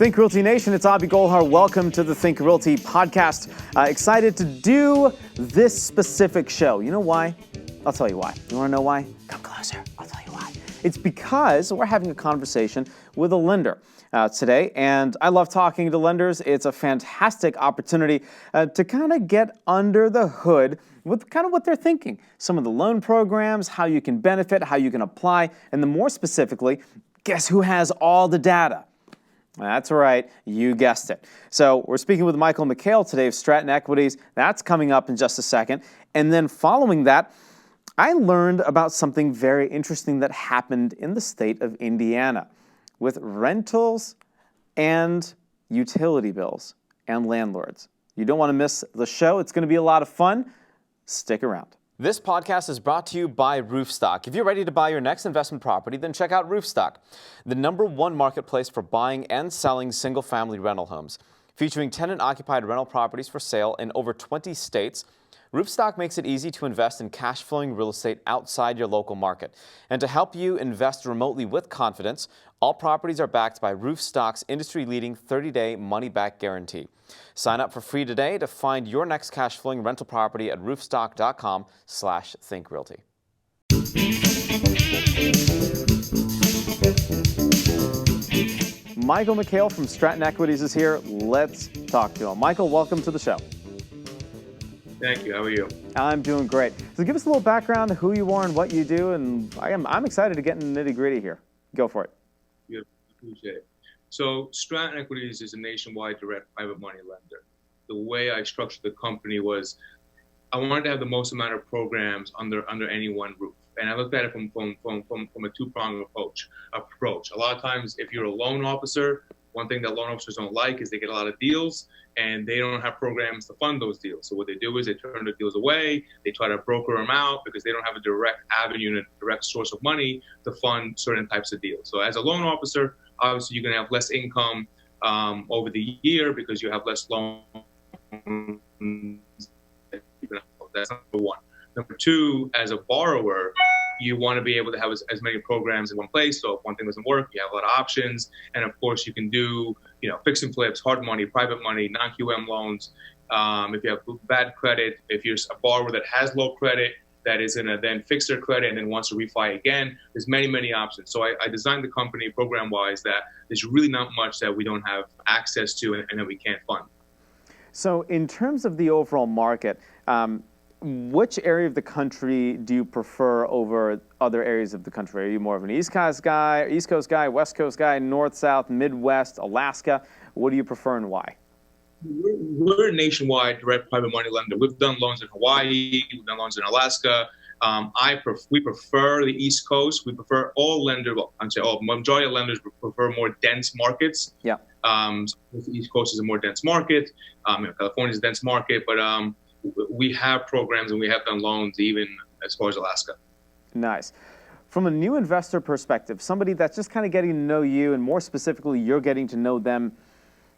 Think Realty Nation, it's Abhi Golhar. Welcome to the Think Realty podcast. Excited to do this specific show. You know why? I'll tell you why. You want to know why? Come closer. I'll tell you why. It's because we're having a conversation with a lender today, and I love talking to lenders. It's a fantastic opportunity to kind of get under the hood with kind of what they're thinking. Some of the loan programs, how you can benefit, how you can apply, and then more specifically, guess who has all the data? That's right, you guessed it. So we're speaking with Michael Mikhail today of Stratton Equities. That's coming up in just a second. And then following that, I learned about something very interesting that happened in the state of Indiana with rentals and utility bills and landlords. You don't want to miss the show. It's going to be a lot of fun. Stick around. This podcast is brought to you by Roofstock. If you're ready to buy your next investment property, then check out Roofstock, the #1 marketplace for buying and selling single-family rental homes. Featuring tenant-occupied rental properties for sale in over 20 states, Roofstock makes it easy to invest in cash-flowing real estate outside your local market. And to help you invest remotely with confidence, all properties are backed by Roofstock's industry-leading 30-day money-back guarantee. Sign up for free today to find your next cash-flowing rental property at roofstock.com/thinkrealty. Michael Mikhail from Stratton Equities is here. Let's talk to him. Michael, welcome to the show. Thank you. How are you? I'm doing great. So give us a little background of who you are and what you do, and I'm excited to get in the nitty-gritty here. Go for it. Yeah, appreciate it. So Stratton Equities is a nationwide direct private money lender. The way I structured the company was I wanted to have the most amount of programs under any one roof. And I looked at it from a two-pronged approach. A lot of times, if you're a loan officer, one thing that loan officers don't like is they get a lot of deals and they don't have programs to fund those deals. So what they do is they turn the deals away. They try to broker them out because they don't have a direct avenue and a direct source of money to fund certain types of deals. So as a loan officer, obviously you're going to have less income over the year because you have less loans. That's number one. Number two, as a borrower, you want to be able to have as many programs in one place. So if one thing doesn't work, you have a lot of options. And of course, you can do, fix and flips, hard money, private money, non-QM loans. If you have bad credit, if you're a borrower that has low credit, that is going to then fix their credit and then wants to refi again, there's many, many options. So I designed the company program-wise that there's really not much that we don't have access to and that we can't fund. So in terms of the overall market, which area of the country do you prefer over other areas of the country? Are you more of an East Coast guy, West Coast guy, North, South, Midwest, Alaska? What do you prefer and why? We're a nationwide direct private money lender. We've done loans in Hawaii, we've done loans in Alaska. We prefer the East Coast. We prefer all lenders, majority of lenders prefer more dense markets. Yeah. So the East Coast is a more dense market. California is a dense market, but we have programs and we have done loans even as far as Alaska. Nice. From a new investor perspective, somebody that's just kind of getting to know you and more specifically, you're getting to know them,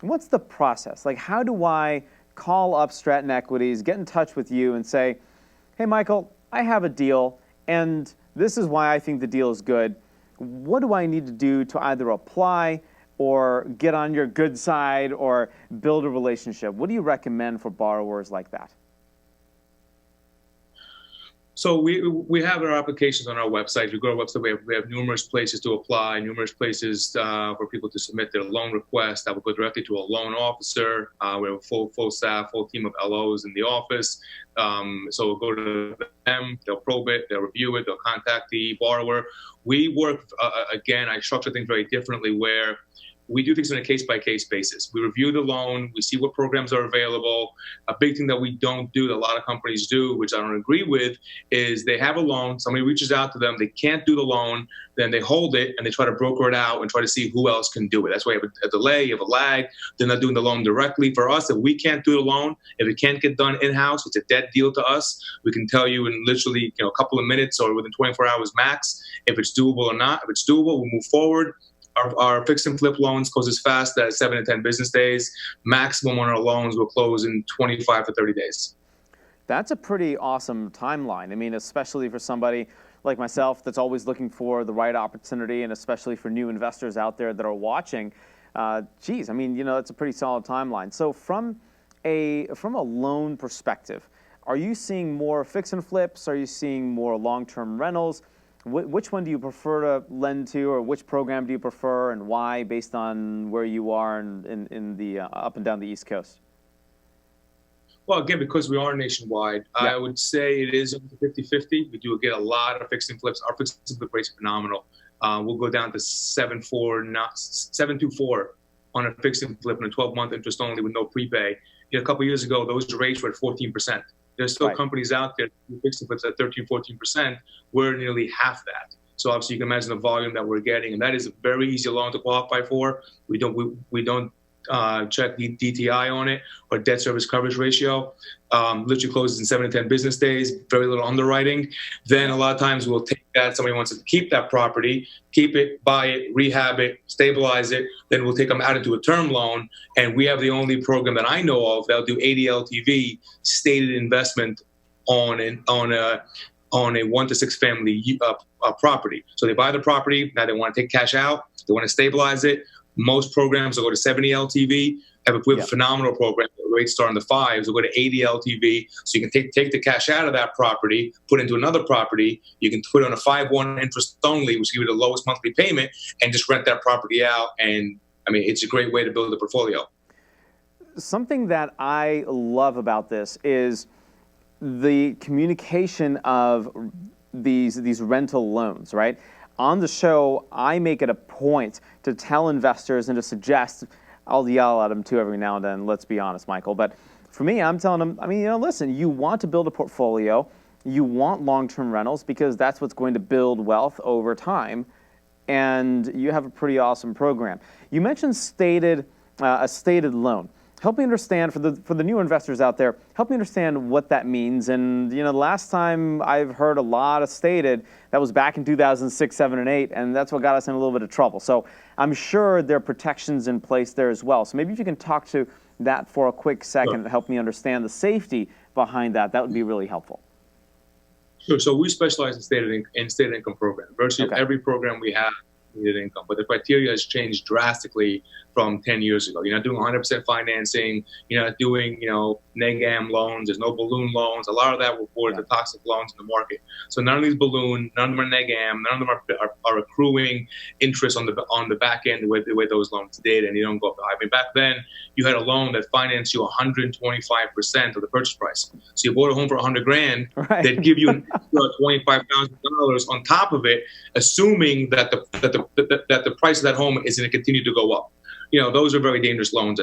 what's the process? Like, how do I call up Stratton Equities, get in touch with you and say, hey, Michael, I have a deal and this is why I think the deal is good. What do I need to do to either apply or get on your good side or build a relationship? What do you recommend for borrowers like that? So we have our applications on our website. If you go to our website, we have numerous places to apply, numerous places for people to submit their loan request. That will go directly to a loan officer. We have a full staff, full team of LOs in the office. So we'll go to them, they'll probe it, they'll review it, they'll contact the borrower. We work, again, I structure things very differently where we do things on a case-by-case basis. We review the loan, we see what programs are available. A big thing that we don't do, that a lot of companies do, which I don't agree with, is they have a loan, somebody reaches out to them, they can't do the loan, then they hold it and they try to broker it out and try to see who else can do it. That's why you have a delay, you have a lag, they're not doing the loan directly. For us, if we can't do the loan, if it can't get done in-house, it's a dead deal to us. We can tell you in literally a couple of minutes or within 24 hours max if it's doable or not. If it's doable, we'll move forward. Our fix and flip loans close as fast as 7 to 10 business days. Maximum on our loans will close in 25 to 30 days. That's a pretty awesome timeline. I mean, especially for somebody like myself that's always looking for the right opportunity, and especially for new investors out there that are watching. Geez, I mean, it's a pretty solid timeline. So from a loan perspective, are you seeing more fix and flips? Are you seeing more long-term rentals? Which one do you prefer to lend to, or which program do you prefer, and why, based on where you are in the up and down the East Coast? Well, again, because we are nationwide, Yeah. I would say it is 50-50. We do get a lot of fix and flips. Our fix and flip rates are phenomenal. We'll go down to 7.24 on a fix and flip and a 12-month interest only with no prepay. A couple of years ago, those rates were at 14%. There's still Right. companies out there who fix and flips at 13-14%. We're nearly half that. So obviously, you can imagine the volume that we're getting, and that is a very easy loan to qualify for. We don't check the DTI on it or debt service coverage ratio. Literally closes in 7 to 10 business days, very little underwriting. Then a lot of times we'll take that, somebody wants to keep that property, keep it, buy it, rehab it, stabilize it. Then we'll take them out into a term loan. And we have the only program that I know of that'll do 80 LTV stated investment on a 1 to 6 family property. So they buy the property, now they want to take cash out, they want to stabilize it. Most programs will go to 70 LTV. If we have a phenomenal program, the rates start in the 5s, we'll go to 80 LTV. So you can take the cash out of that property, put it into another property. You can put it on a 5/1 interest only, which gives you the lowest monthly payment, and just rent that property out. And I mean, it's a great way to build a portfolio. Something that I love about this is the communication of these rental loans, right? On the show, I make it a point to tell investors and to suggest, I'll yell at them too every now and then, let's be honest, Michael. But for me, I'm telling them, listen, you want to build a portfolio, you want long-term rentals because that's what's going to build wealth over time, and you have a pretty awesome program. You mentioned a stated loan. Help me understand, for the new investors out there, help me understand what that means. And, the last time I've heard a lot of stated, that was back in 2006, 7, and 8, and that's what got us in a little bit of trouble. So I'm sure there are protections in place there as well. So maybe if you can talk to that for a quick second to help me understand the safety behind that, that would be really helpful. Sure. So we specialize in stated income program. Virtually every program we have stated income, but the criteria has changed drastically from 10 years ago. You're not doing 100% financing. You're not doing, neg-am loans. There's no balloon loans. A lot of that will afford the toxic loans in the market. So none of these balloon, none of them are neg-am, none of them are accruing interest on the back end the way those loans did, and you don't go up high. I mean, back then you had a loan that financed you 125% of the purchase price. So you bought a home for $100,000. Right. They'd give you an extra $25,000 on top of it, assuming that the price of that home is going to continue to go up. Those are very dangerous loans,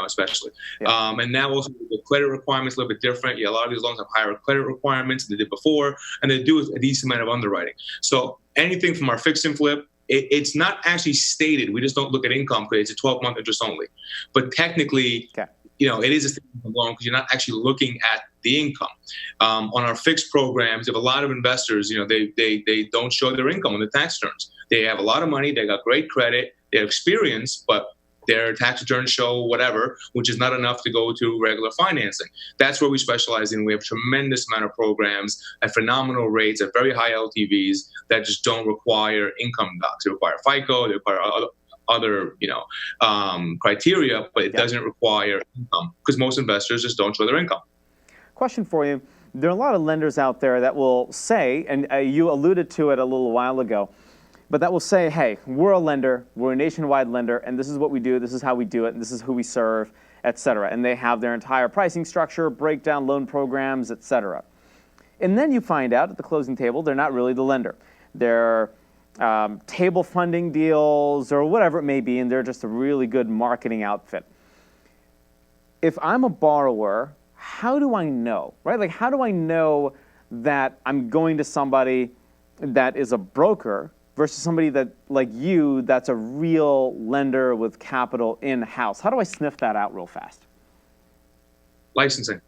especially. Yeah. And now also the credit requirements a little bit different. A lot of these loans have higher credit requirements than they did before, and they do a decent amount of underwriting. So anything from our fix and flip, it's not actually stated. We just don't look at income because it's a 12-month interest only. But technically, it is a stated income loan because you're not actually looking at the income. On our fixed programs, you have a lot of investors, they don't show their income on the tax returns. They have a lot of money, they got great credit, they have experience, but their tax returns show whatever, which is not enough to go to regular financing. That's where we specialize in. We have a tremendous amount of programs at phenomenal rates, at very high LTVs that just don't require income docs. They require FICO, they require other criteria, but it doesn't require income because most investors just don't show their income. Question for you. There are a lot of lenders out there that will say, and you alluded to it a little while ago, but that will say, hey, we're a lender, we're a nationwide lender, and this is what we do, this is how we do it, and this is who we serve, et cetera. And they have their entire pricing structure, breakdown, loan programs, et cetera. And then you find out at the closing table, they're not really the lender. They're table funding deals or whatever it may be, and they're just a really good marketing outfit. If I'm a borrower, how do I know, right? Like, how do I know that I'm going to somebody that is a broker versus somebody that, like you, that's a real lender with capital in-house? How do I sniff that out real fast? Licensing.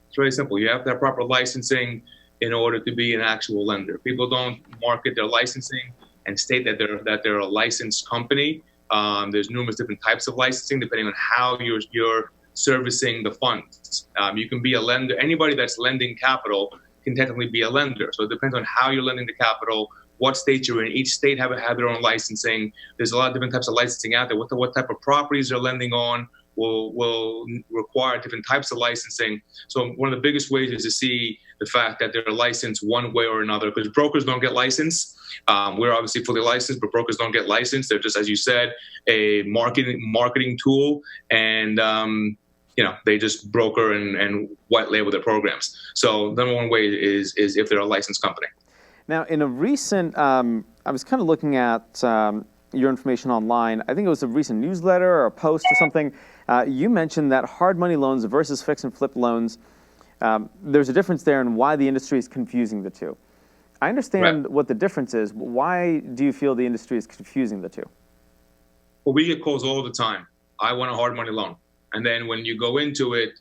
It's very simple. You have to have proper licensing in order to be an actual lender. People don't market their licensing and state that they're a licensed company. There's numerous different types of licensing depending on how you're servicing the funds. You can be a lender. Anybody that's lending capital can technically be a lender. So it depends on how you're lending the capital, what state you're in. Each state have their own licensing. There's a lot of different types of licensing out there. What type of properties they're lending on will require different types of licensing. So one of the biggest ways is to see the fact that they're licensed one way or another, because brokers don't get licensed. We're obviously fully licensed, but brokers don't get licensed. They're just, as you said, a marketing tool, and they just broker and white label their programs. So the number one way is if they're a licensed company. Now, in a recent, I was kind of looking at your information online. I think it was a recent newsletter or a post or something. You mentioned that hard money loans versus fix and flip loans, there's a difference there in why the industry is confusing the two. I understand what the difference is, but why do you feel the industry is confusing the two? Well, we get calls all the time. I want a hard money loan. And then when you go into it,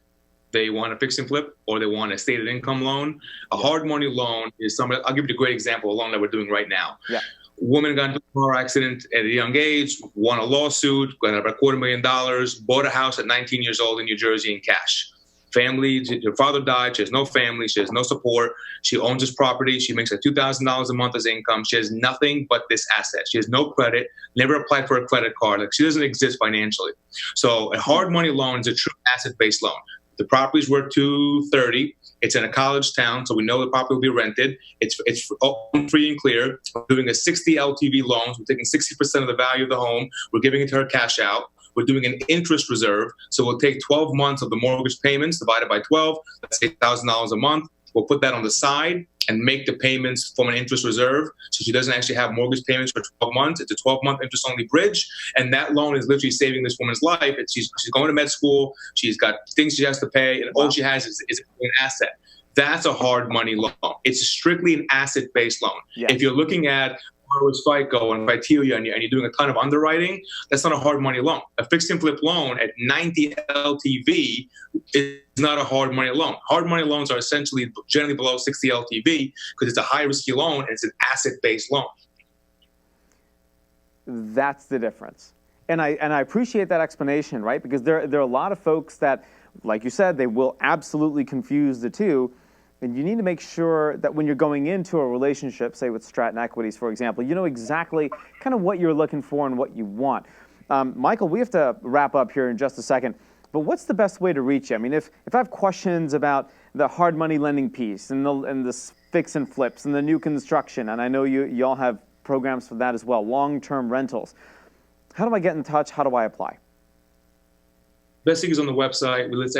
they want a fix and flip or they want a stated income loan. A hard money loan is something, I'll give you a great example, a loan that we're doing right now. Yeah. Woman got into a car accident at a young age, won a lawsuit, got about $250,000, bought a house at 19 years old in New Jersey in cash. Family, her father died, she has no family, she has no support, she owns this property, she makes like $2,000 a month as income, she has nothing but this asset. She has no credit, never applied for a credit card, like she doesn't exist financially. So a hard money loan is a true asset-based loan. The property's worth $230. It's in a college town, so we know the property will be rented. It's free and clear. We're doing a 60 LTV loan. We're taking 60% of the value of the home. We're giving it to her cash out. We're doing an interest reserve. So we'll take 12 months of the mortgage payments divided by 12. That's $8,000 a month. We'll put that on the side and make the payments from an interest reserve. So she doesn't actually have mortgage payments for 12 months. It's a 12-month interest-only bridge. And that loan is literally saving this woman's life. She's going to med school. She's got things she has to pay. And all she has is an asset. That's a hard money loan. It's strictly an asset-based loan. Yes. If you're looking at FICO and criteria and you're doing a ton of underwriting, that's not a hard money loan. A fixed and flip loan at 90 LTV is not a hard money loan. Hard money loans are essentially generally below 60 LTV because it's a high risky loan and it's an asset-based loan. That's the difference. And I appreciate that explanation, right? Because there are a lot of folks that, like you said, they will absolutely confuse the two. And you need to make sure that when you're going into a relationship, say with Stratton Equities, for example, you know exactly kind of what you're looking for and what you want. Michael, we have to wrap up here in just a second, but what's the best way to reach you? I mean, if I have questions about the hard money lending piece and the fix and flips and the new construction, and I know you all have programs for that as well, long-term rentals, how do I get in touch? How do I apply? Best thing is on the website. We list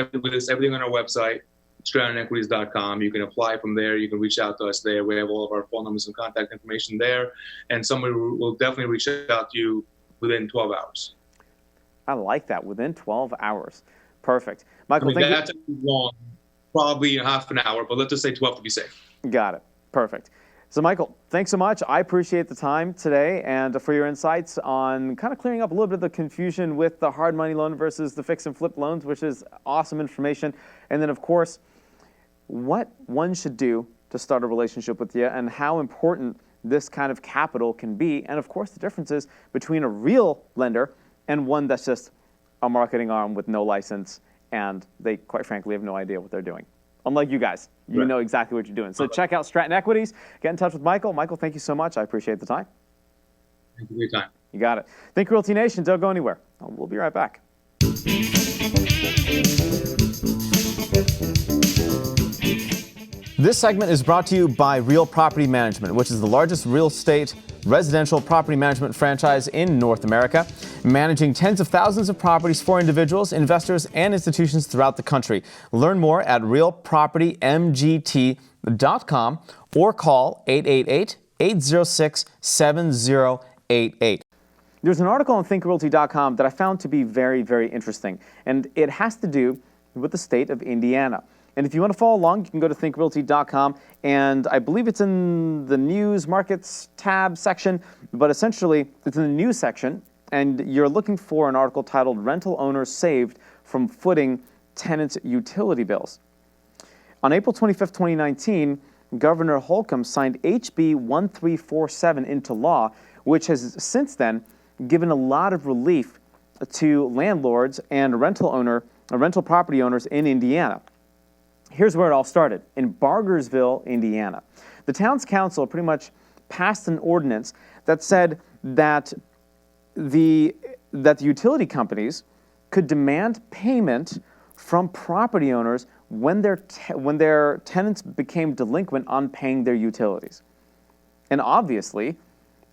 everything on our website. StrattonEquities.com. You can apply from there. You can reach out to us there. We have all of our phone numbers and contact information there. And somebody will definitely reach out to you within 12 hours. I like that, within 12 hours. Perfect. Michael, thank you. That's long, probably half an hour, but let's just say 12 to be safe. Got it. Perfect. So, Michael, thanks so much. I appreciate the time today and for your insights on kind of clearing up a little bit of the confusion with the hard money loan versus the fix and flip loans, which is awesome information. And then, of course, what one should do to start a relationship with you and how important this kind of capital can be. And, of course, the differences between a real lender and one that's just a marketing arm with no license and they, quite frankly, have no idea what they're doing. Unlike you guys, you know exactly what you're doing. So check out Stratton Equities. Get in touch with Michael. Michael, thank you so much. I appreciate the time. Thank you for your time. You got it. Think Realty Nation. Don't go anywhere. We'll be right back. This segment is brought to you by Real Property Management, which is the largest real estate residential property management franchise in North America, managing tens of thousands of properties for individuals, investors, and institutions throughout the country. Learn more at realpropertymgt.com or call 888-806-7088. There's an article on thinkrealty.com that I found to be very, very interesting, and it has to do with the state of Indiana. And if you want to follow along, you can go to thinkrealty.com, and I believe it's in the News Markets tab section, but essentially it's in the news section, and you're looking for an article titled Rental Owners Saved from Footing Tenants' Utility Bills. On April 25, 2019, Governor Holcomb signed HB 1347 into law, which has since then given a lot of relief to landlords and rental property owners in Indiana. Here's where it all started, in Bargersville, Indiana. The town's council pretty much passed an ordinance that said that the utility companies could demand payment from property owners when their tenants became delinquent on paying their utilities. And obviously,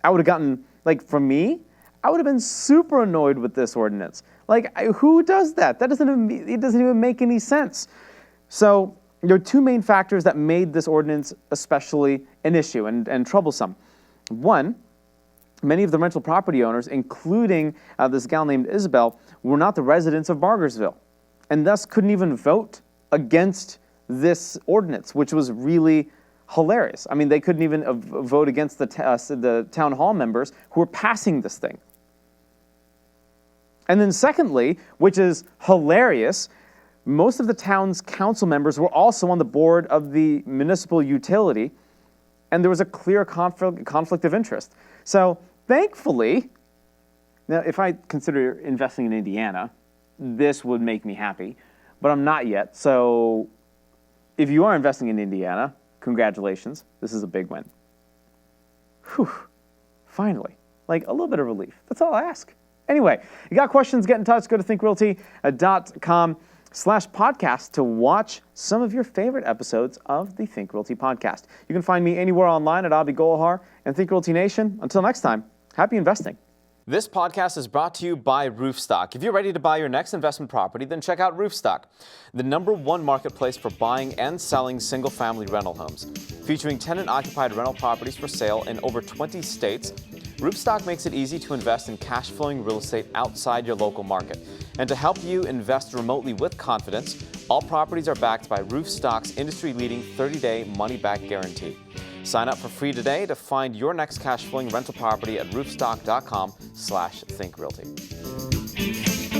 I would have gotten, like, for me, I would have been super annoyed with this ordinance. Like, who does that? It doesn't even make any sense. So there are two main factors that made this ordinance especially an issue and troublesome. One, many of the rental property owners, including this gal named Isabel, were not the residents of Bargersville, and thus couldn't even vote against this ordinance, which was really hilarious. I mean, they couldn't even vote against the town hall members who were passing this thing. And then secondly, which is hilarious, most of the town's council members were also on the board of the municipal utility, and there was a clear conflict of interest. So thankfully, now if I consider investing in Indiana, this would make me happy, but I'm not yet. So if you are investing in Indiana, congratulations. This is a big win. Whew. Finally. Like, a little bit of relief. That's all I ask. Anyway, you got questions, get in touch. Go to thinkrealty.com/podcast to watch some of your favorite episodes of the Think Realty podcast. You can find me anywhere online at Abhi Golhar and Think Realty Nation. Until next time, happy investing. This podcast is brought to you by Roofstock. If you're ready to buy your next investment property, then check out Roofstock, the #1 marketplace for buying and selling single-family rental homes. Featuring tenant-occupied rental properties for sale in over 20 states, Roofstock makes it easy to invest in cash-flowing real estate outside your local market. And to help you invest remotely with confidence, all properties are backed by Roofstock's industry-leading 30-day money-back guarantee. Sign up for free today to find your next cash-flowing rental property at roofstock.com/thinkrealty.